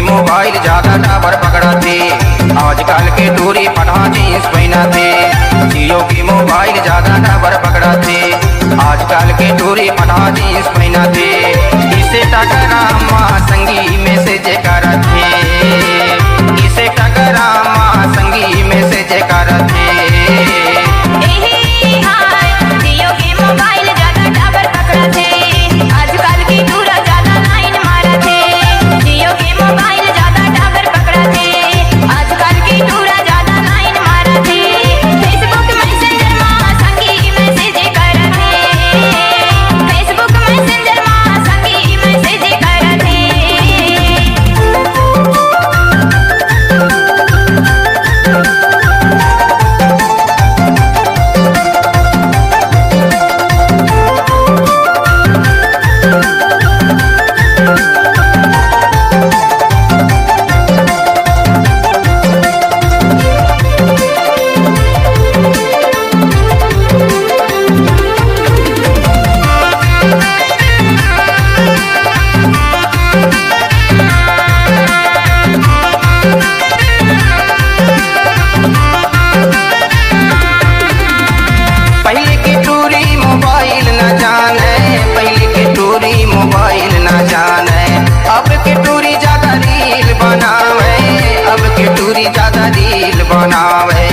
Mobile ज्यादा tower पकड़ा थे, आजकल के दूरी पढ़ा जींस पहना थे। जियो की मोबाइल ज्यादा टावर पकड़ा थे, आजकल के दूरी पढ़ा जींस पहना थे। इसे टकरामा संगी मैसेज कर थे, इसे टकरामा संगी मैसेज कर थे। मोबाइल न जाने अब के टूरी ज्यादा रील बनावे, अब के टूरी ज्यादा रील बनावे।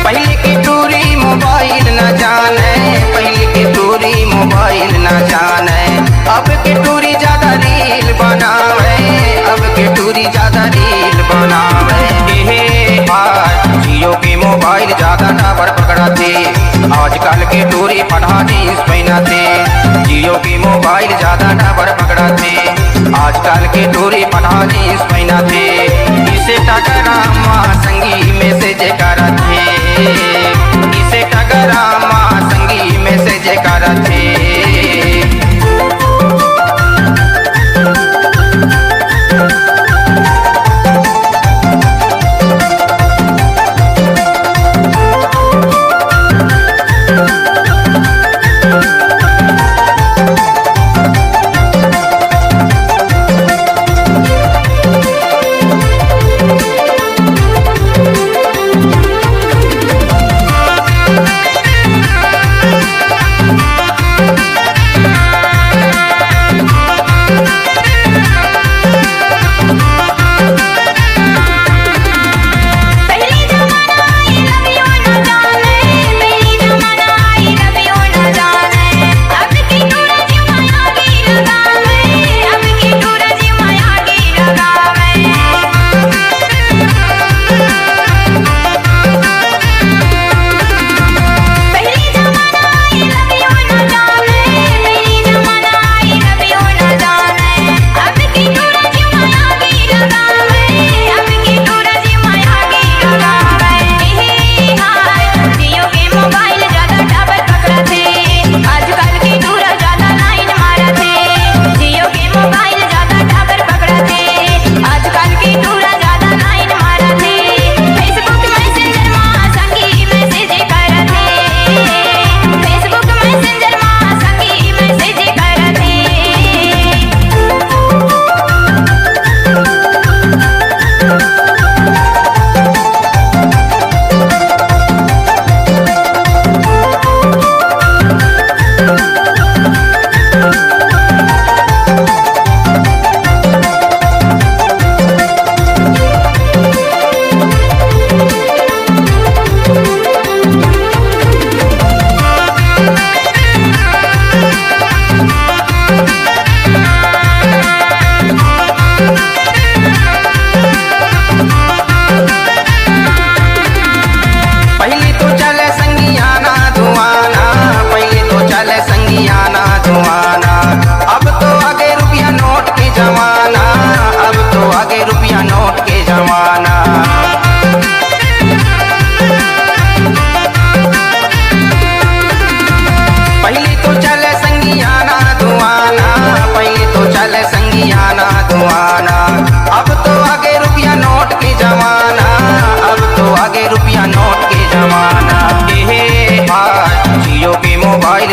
पहले की टूरी मोबाइल न जाने, पहले की टूरी मोबाइल न जाने अब के टूरी ज्यादा रील बनावे, अब के टूरी ज्यादा रील बनावे। जियो की मोबाइल ज्यादा टावर पकड़ा थे, आजकल के टूरी पढ़ा जींस पहना थे। जियो की मोबाइल ज्यादा टावर पकड़ा थे, आजकल के टूरी पढ़ा जींस पहना थे। इसे टकरामा संगी मैसेज कर थे, इसे टकरामा संगी मैसेज कर थे।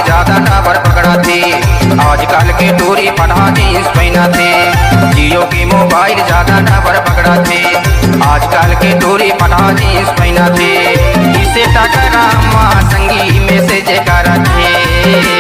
ज्यादा टावर पकड़ाते, आजकल के टूरी पढ़ा जींस पहनाते। जियो के मोबाइल ज्यादा टावर पकड़ाते, आजकल के टूरी पढ़ा जींस पहनाते। इसे टकरामा संगी मैसेज करते।